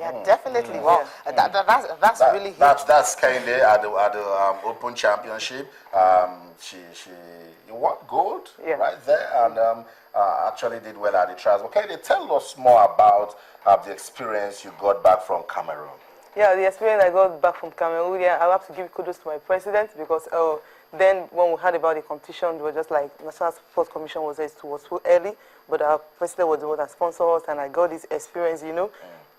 Yeah, definitely. Wow, that's really huge. That's Kehinde at the Open Championship. She won gold right there, and actually did well at the trials. Okay, they tell us more about the experience you got back from Cameroon. Yeah, the experience I got back from Cameroon, yeah, I have to give kudos to my president because then when we heard about the competition, we were just like, National Sports Commission was too early, but our president was the one that sponsored us, and I got this experience, you know.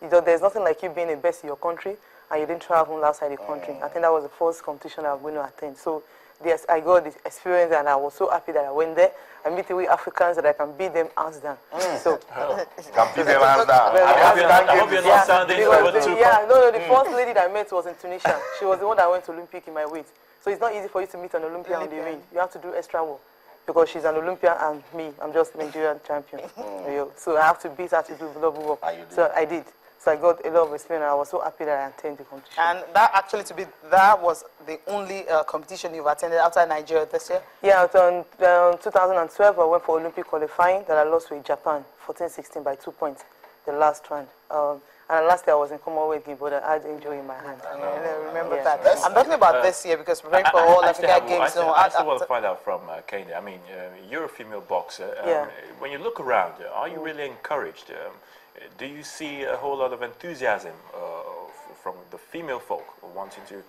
There's nothing like you being the best in your country, and you didn't travel outside the country. I think that was the first competition I was going to attend. So, yes, I got this experience, and I was so happy that I went there. I meet with Africans that I can beat them hands down. So, can beat them hands down. I hope you're not sounding the first lady that I met was in Tunisia. She was the one that went to Olympic in my weight. So it's not easy for you to meet an Olympian in the ring. You have to do extra work because she's an Olympian and me, I'm just Nigerian champion. So I have to beat her to do double work. So I did. So I got a lot of experience, and I was so happy that I attended the competition. And that was the only competition you've attended outside Nigeria this year? Yeah, in 2012 I went for Olympic qualifying that I lost with Japan, 14-16 by 2 points, the last round. And last year I was in Commonwealth Games, but I had injury in my hand. I remember that. I'm talking about this year because preparing for all Africa Games. I still want to find out from Kehinde. I mean, you're a female boxer. When you look around, are you really encouraged? Do you see a whole lot of enthusiasm from the female folk wanting to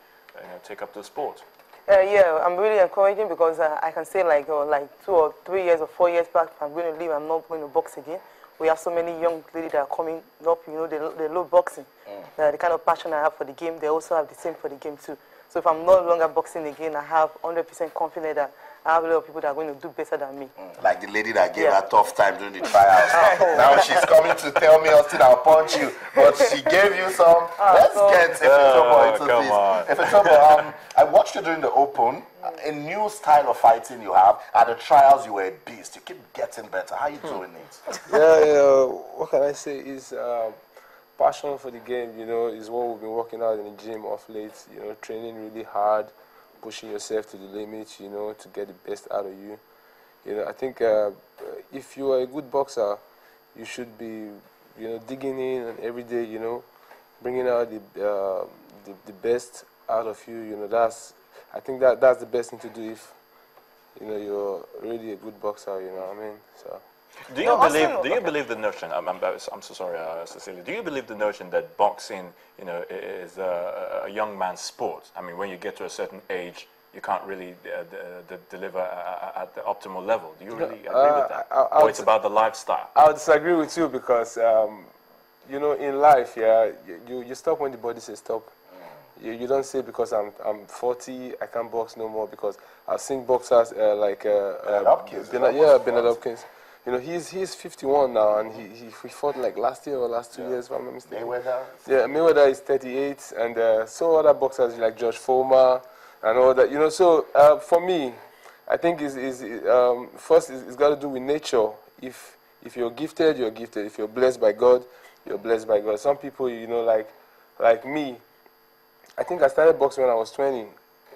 take up the sport? Yeah, I'm really encouraging because I can say like 2 or 3 years or 4 years back, I'm going to leave, I'm not going to box again. We have so many young ladies that are coming up, you know, they love boxing. The kind of passion I have for the game, they also have the same for the game too. So if I'm no longer boxing again, I have 100% confidence that I have a lot of people that are going to do better than me. Like the lady that gave her tough time during the trials. Now she's coming to tell me, Austin, I'll punch you. But she gave you some. Let's get Efetobo into this. Efetobo, I watched you during the Open. A new style of fighting you have. At the trials, you were a beast. You keep getting better. How are you doing it? Yeah, what can I say is passion for the game, you know, is what we've been working out in the gym of late. You know, training really hard, pushing yourself to the limit, you know, to get the best out of you. You know, I think if you are a good boxer, you should be, you know, digging in and every day, you know, bringing out the best out of you. You know, I think that's the best thing to do if, you know, you're really a good boxer. You know what I mean? So. Do you believe the notion? I'm so sorry, Cecilia. Do you believe the notion that boxing, you know, is a young man's sport? I mean, when you get to a certain age, you can't really deliver at the optimal level. Do you really agree with that? Or it's about the lifestyle? I would disagree with you because, you know, in life, yeah, you stop when the body says stop. You don't say because I'm 40, I can't box no more, because I've seen boxers like Bernard Hopkins. You know, he's 51 now, and he fought like last year or last 2 years, if I'm not mistaken. Mayweather? Yeah, Mayweather is 38, and so other boxers like George Foreman and all that. You know, so for me, I think first it's got to do with nature. If you're gifted, you're gifted. If you're blessed by God, you're blessed by God. Some people, you know, like me, I think I started boxing when I was 20.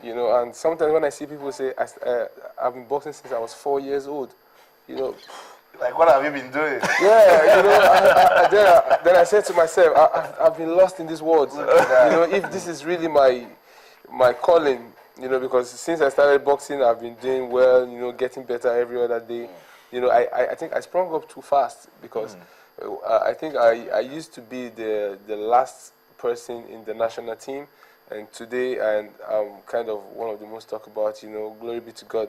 You know, and sometimes when I see people say I've been boxing since I was 4 years old, you know. Like, what have you been doing? Yeah, you know, then I said to myself, I've been lost in this world. You know, if this is really my calling, you know, because since I started boxing, I've been doing well, you know, getting better every other day. You know, I think I sprung up too fast because I think I used to be the last person in the national team, and today I'm kind of one of the most talked about, you know, glory be to God.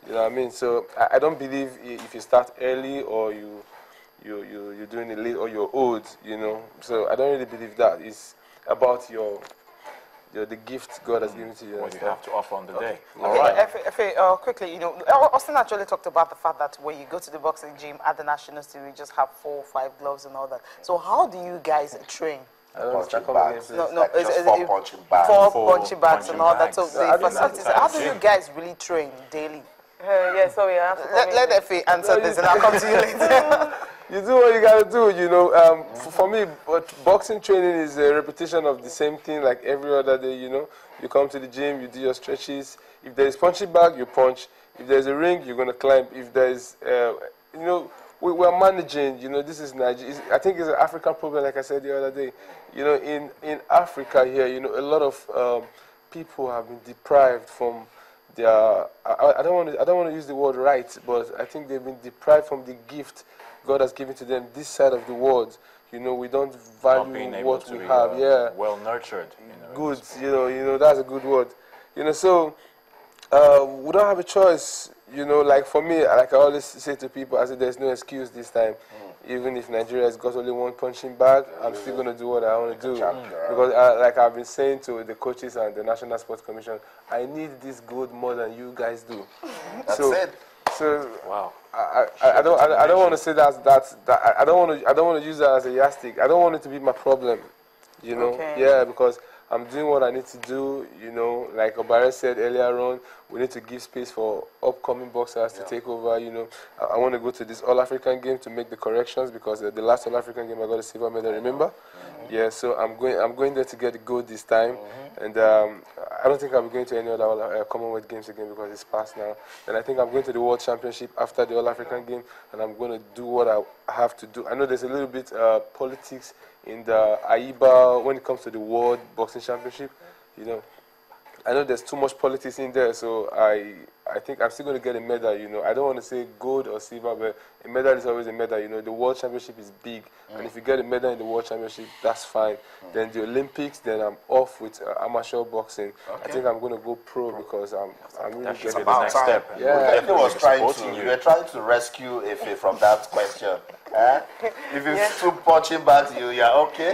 You know what I mean? So I don't believe if you start early or you're doing it late or you're old, you know. So I don't really believe that. It's about the gift God has given to you. What you have to offer on the day. All right. Quickly, you know, Austin actually talked about the fact that when you go to the boxing gym at the national team, you just have 4 or 5 gloves and all that. So how do you guys train? Punching bags. Like just 4 punching bags. 4 punching bags and all that. So the facilities. How do you guys really train daily? Yeah, sorry, I have to let Effie answer this and I'll come to you later. You do what you got to do, you know. For me, but boxing training is a repetition of the same thing like every other day, you know. You come to the gym, you do your stretches. If there is punching bag, you punch. If there's a ring, you're going to climb. If there's, you know, we're managing. You know, this is Nigeria. I think it's an African problem, like I said the other day. You know, in Africa here, you know, a lot of people have been deprived from their. I don't want to use the word right, but I think they've been deprived from the gift God has given to them this side of the world. You know, we don't value what we have. Well nurtured. You know, good. You know, that's a good word. You know, so we don't have a choice. You know, like for me, like I always say to people, I say there's no excuse this time. Even if Nigeria has got only one punching bag, I'm still going to do what I want to do. Because like I've been saying to the coaches and the National Sports Commission, I need this gold more than you guys do. That's it. So wow. I don't want to say that I don't want to use that as a yardstick. I don't want it to be my problem. You know, yeah, because I'm doing what I need to do. You know, like Obare said earlier on, we need to give space for upcoming boxers to take over. You know, I want to go to this All-African game to make the corrections because the last All-African game I got a silver medal. Remember? Yeah, so I'm going there to get the gold this time, and I don't think I'll be going to any other Commonwealth Games again because it's past now. And I think I'm going to the World Championship after the All-African game, and I'm going to do what I have to do. I know there's a little bit politics in the AIBA when it comes to the World Boxing Championship. You know, I know there's too much politics in there, so I think I'm still going to get a medal. You know, I don't want to say gold or silver, but a medal is always a medal. You know, the World Championship is big, and if you get a medal in the World Championship, that's fine. Then the Olympics, then I'm off with amateur boxing. I think I'm going to go pro because I'm really getting the next step. Yeah, you were trying to rescue Efe from that question. If it's two punching bags, you're okay.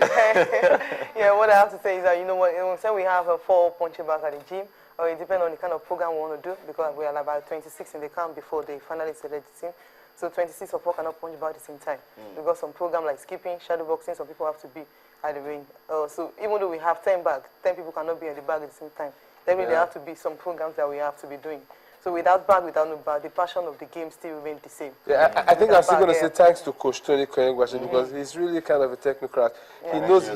Yeah, what I have to say is that, you know what, say we have 4 punching bags at the gym, or it depends on the kind of program we want to do, because we are about 26 in the camp before they finally select the team. So 26 of us cannot punch bag at the same time. We've got some program like skipping, shadow boxing, some people have to be at the ring. So even though we have 10 bags, 10 people cannot be at the bag at the same time. Then there have to be some programs that we have to be doing. So without bag, without no bag, the passion of the game still remains the same. Yeah, I think I'm still going to say thanks to Coach Tony Koyengwashi because he's really kind of a technocrat. He knows,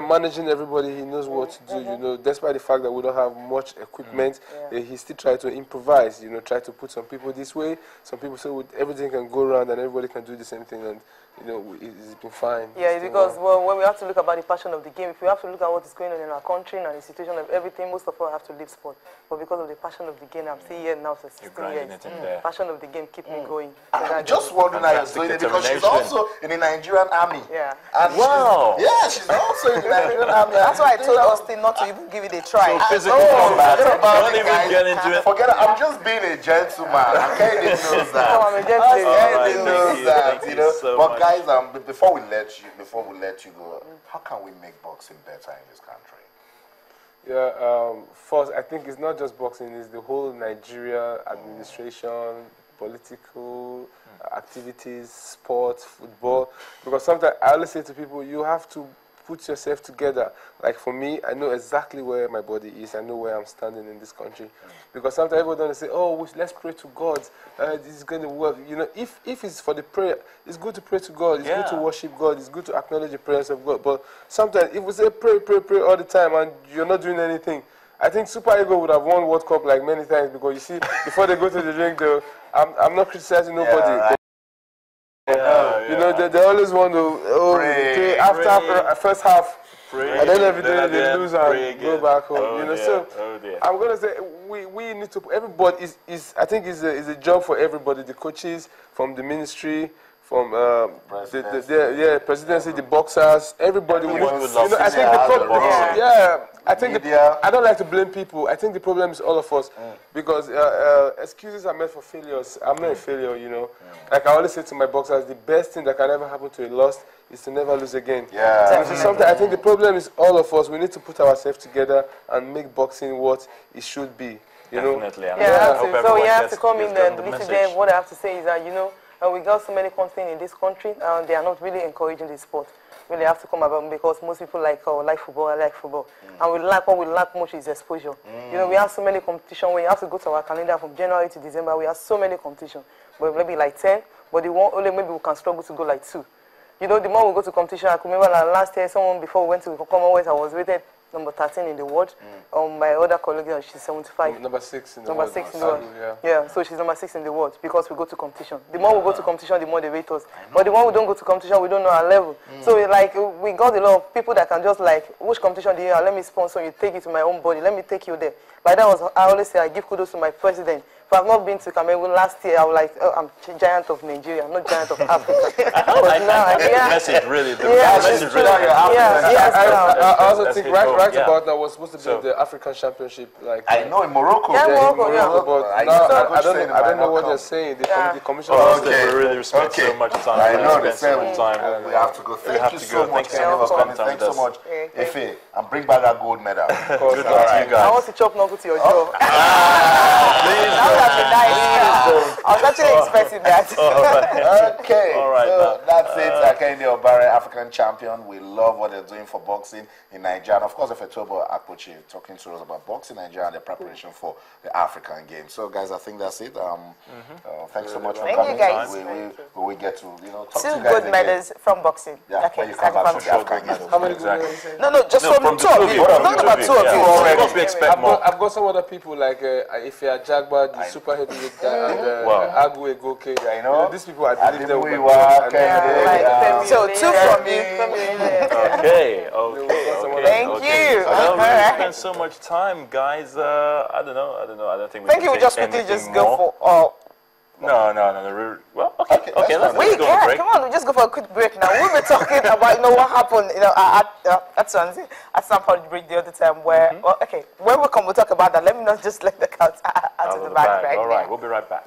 managing everybody, he knows what to do, you know, despite the fact that we don't have much equipment, he still tries to improvise, you know, try to put some people this way, some people so everything can go around and everybody can do the same thing, and, you know, it's been fine. Yeah, because when we have to look about the passion of the game, if we have to look at what is going on in our country and the situation of everything, most of us have to leave sport. But because of the passion of the game, I'm still here now for 16 years. Passion of the game keep me going. I'm just wondering how you're doing it because she's also in the Nigerian army. Yeah. And wow. Yeah, she's also in the Nigerian army. That's why I told Austin not to even give it a try. So physical combat. Don't even get into it. Forget it. I'm just being a gentleman. Okay, he knows that. I'm a gentleman. He knows that. You know. So but guys, before we let you go, how can we make boxing better in this country? Yeah, first, I think it's not just boxing, it's the whole Nigeria administration, political activities, sports, football. Because sometimes I always say to people, you have to put yourself together. Like for me, I know exactly where my body is. I know where I'm standing in this country. Because sometimes everyone say, oh, let's pray to God. This is going to work. You know, if it's for the prayer, it's good to pray to God. It's good to worship God. It's good to acknowledge the presence of God. But sometimes if we say pray, pray, pray all the time and you're not doing anything, I think Super Eagles would have won World Cup like many times because you see, before they go to the ring, I'm not criticizing nobody. You know, they always want to pray after first half, and then every day they lose and go back home. You know, so I'm gonna say we need to. Everybody I think is a job for everybody. The coaches, from the ministry, from presidency, the boxers, everybody. I think the problem. I think I don't like to blame people. I think the problem is all of us because excuses are meant for failures. I'm not a failure, you know. Like I always say to my boxers, the best thing that can ever happen to a loss is to never lose again. Yeah. So sometimes I think the problem is all of us. We need to put ourselves together and make boxing what it should be. You know. Definitely. So you have to come in and listen to them. What I have to say is that, you know, we got so many countries in this country, and they are not really encouraging this sport. Really have to come about because most people like football. I like football, and what we lack much is exposure. You know, we have so many competitions. We have to go to our calendar from January to December. We have so many competitions, but maybe like 10. But the one only maybe we can struggle to go like 2. You know, the more we go to competition, I can remember last year, someone before we went to Commonwealth, I was rated number 13 in the world. My other colleague, she's 75. Number 6 in the Number world. 6 in the world. Yeah. Yeah, so she's number 6 in the world because we go to competition. The more we go to competition, the more they rate us. But the more we don't go to competition, we don't know our level. So like we got a lot of people that can just like, which competition do you have? Let me sponsor you, take it to my own body. Let me take you there. But that was, I always say, I give kudos to my president. If I've not been to Cameroon last year, I was like, oh, I'm giant of Nigeria, I'm not giant of Africa. But now, the message really, the Yeah, message she's really. I also That's think it, right yeah. about now was supposed to be So- the African Championship. Like I know in Morocco. Yeah, in Morocco, yeah. But I now, know, I don't know what they're saying. The commission. Okay. We really respect so much time. I know we they spend said so much time. we have to go. Thank have you to so go. much, Thank you so much for Kenny. spending time Thanks so with much, us. Ife, and bring back that gold medal. Good luck to you I guys. want to chop knuckle to your jaw. That would be nice. I was actually expecting that. Okay, All right, so that's it. Kehinde Obare, African champion. We love what they're doing for boxing in Nigeria. And of course, Ifetobo Akpoche talking to us about boxing in Nigeria and the preparation for the African Games. So, guys, I think that's it. Thanks so much for Thank coming. you, guys. We get to talk to you Two guys good again. medals from boxing. Yeah, Okay, when you come starting back from from the African Games. How many Exactly. people say? No, just from from two of you. of Talk you. about two of Yeah. you Of already. course, we expect more. I've got some other people like if you're Jagba, the super heavyweight guy, and Wow. Agwe Goke. Yeah, you know. These people, I believe they will be Adimuyiwa, Yeah. So two from you. Okay, Thank you. Well, we Alright. spent so much time, guys. I don't know. I don't think we Thank can you. We say just quickly anything just go more. for. No. Well, okay. Let's Wait, go on a yeah, break. come on, we just go for a quick break now. We'll be talking about, what happened, at Swansea, at some point break the other time where, well, okay, when we come, we'll talk about that. Let me not just let the cat out of the bag right All right, now. we'll be right back.